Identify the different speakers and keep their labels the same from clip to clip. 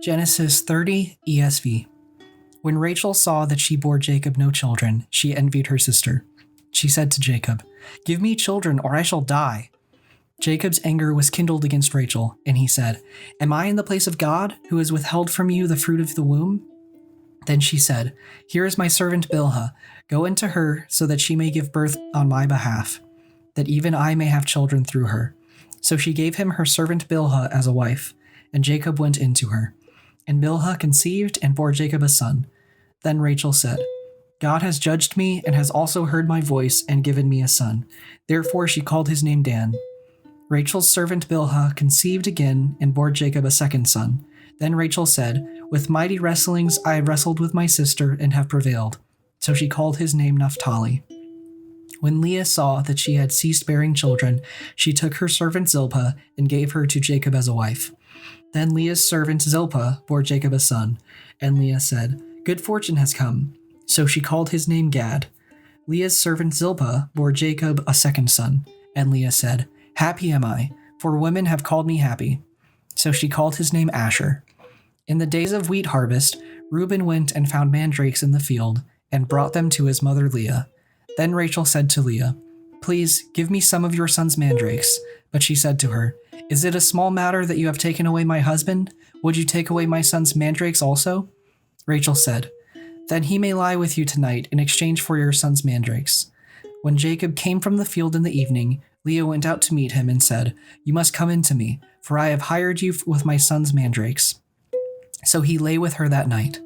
Speaker 1: Genesis 30, ESV. When Rachel saw that she bore Jacob no children, she envied her sister. She said to Jacob, "Give me children, or I shall die." Jacob's anger was kindled against Rachel, and he said, "Am I in the place of God, who has withheld from you the fruit of the womb?" Then she said, "Here is my servant Bilhah. Go into her, so that she may give birth on my behalf, that even I may have children through her." So she gave him her servant Bilhah as a wife, and Jacob went into her. And Bilhah conceived and bore Jacob a son. Then Rachel said, "God has judged me and has also heard my voice and given me a son." Therefore she called his name Dan. Rachel's servant Bilhah conceived again and bore Jacob a second son. Then Rachel said, "With mighty wrestlings I have wrestled with my sister and have prevailed." So she called his name Naphtali. When Leah saw that she had ceased bearing children, she took her servant Zilpah and gave her to Jacob as a wife. Then Leah's servant Zilpah bore Jacob a son, and Leah said, "Good fortune has come." So she called his name Gad. Leah's servant Zilpah bore Jacob a second son, and Leah said, "Happy am I, for women have called me happy." So she called his name Asher. In the days of wheat harvest, Reuben went and found mandrakes in the field, and brought them to his mother Leah. Then Rachel said to Leah, "Please give me some of your son's mandrakes." But she said to her, "Is it a small matter that you have taken away my husband? Would you take away my son's mandrakes also?" Rachel said, "Then he may lie with you tonight in exchange for your son's mandrakes." When Jacob came from the field in the evening, Leah went out to meet him and said, "You must come in to me, for I have hired you with my son's mandrakes." So he lay with her that night.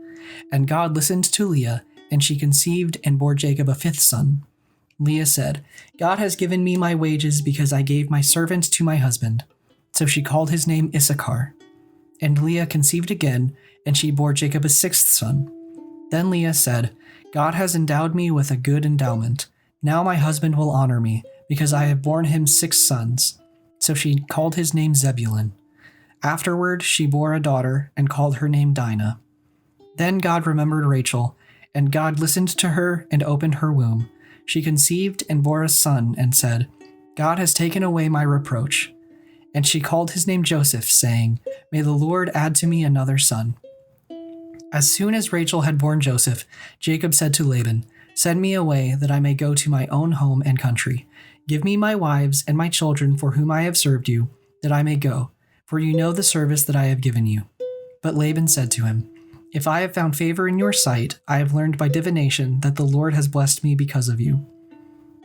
Speaker 1: And God listened to Leah, and she conceived and bore Jacob a fifth son. Leah said, "God has given me my wages because I gave my servant to my husband." So she called his name Issachar. And Leah conceived again, and she bore Jacob a sixth son. Then Leah said, "God has endowed me with a good endowment. Now my husband will honor me, because I have borne him 6 sons." So she called his name Zebulun. Afterward she bore a daughter, and called her name Dinah. Then God remembered Rachel, and God listened to her and opened her womb. She conceived and bore a son, and said, "God has taken away my reproach." And she called his name Joseph, saying, "May the Lord add to me another son." As soon as Rachel had borne Joseph, Jacob said to Laban, "Send me away, that I may go to my own home and country. Give me my wives and my children for whom I have served you, that I may go, for you know the service that I have given you." But Laban said to him, "If I have found favor in your sight, I have learned by divination that the Lord has blessed me because of you.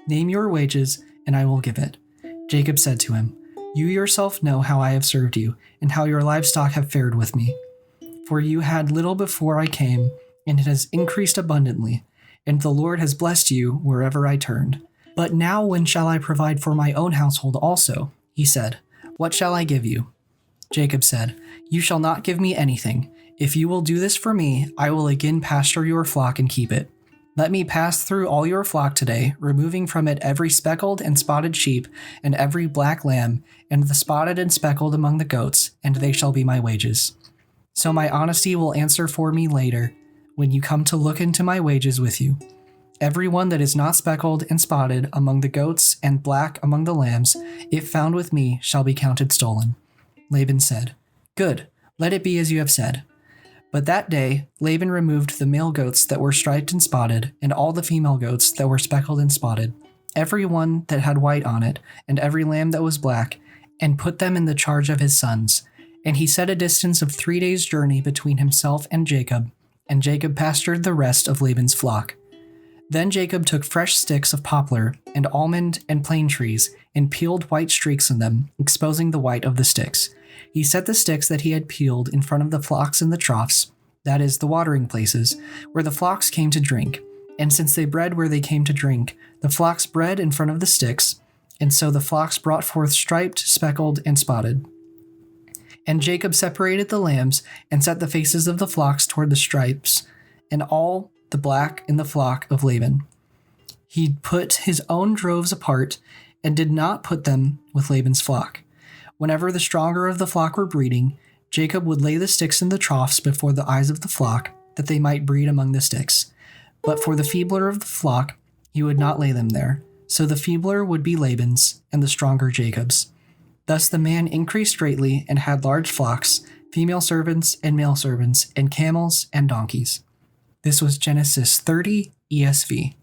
Speaker 1: Name your wages, and I will give it." Jacob said to him, "You yourself know how I have served you, and how your livestock have fared with me. For you had little before I came, and it has increased abundantly, and the Lord has blessed you wherever I turned. But now when shall I provide for my own household also?" He said, "What shall I give you?" Jacob said, "You shall not give me anything. If you will do this for me, I will again pasture your flock and keep it. Let me pass through all your flock today, removing from it every speckled and spotted sheep, and every black lamb, and the spotted and speckled among the goats, and they shall be my wages. So my honesty will answer for me later, when you come to look into my wages with you. Every one that is not speckled and spotted among the goats and black among the lambs, if found with me, shall be counted stolen." Laban said, "Good, let it be as you have said." But that day Laban removed the male goats that were striped and spotted, and all the female goats that were speckled and spotted, every one that had white on it, and every lamb that was black, and put them in the charge of his sons. And he set a distance of 3 days' journey between himself and Jacob pastured the rest of Laban's flock. Then Jacob took fresh sticks of poplar and almond and plane trees, and peeled white streaks in them, exposing the white of the sticks. He set the sticks that he had peeled in front of the flocks in the troughs, that is, the watering places, where the flocks came to drink. And since they bred where they came to drink, the flocks bred in front of the sticks, and so the flocks brought forth striped, speckled, and spotted. And Jacob separated the lambs, and set the faces of the flocks toward the stripes, and all the black in the flock of Laban. He put his own droves apart, and did not put them with Laban's flock. Whenever the stronger of the flock were breeding, Jacob would lay the sticks in the troughs before the eyes of the flock, that they might breed among the sticks. But for the feebler of the flock, he would not lay them there. So the feebler would be Laban's, and the stronger Jacob's. Thus the man increased greatly and had large flocks, female servants and male servants, and camels and donkeys. This was Genesis 30 ESV.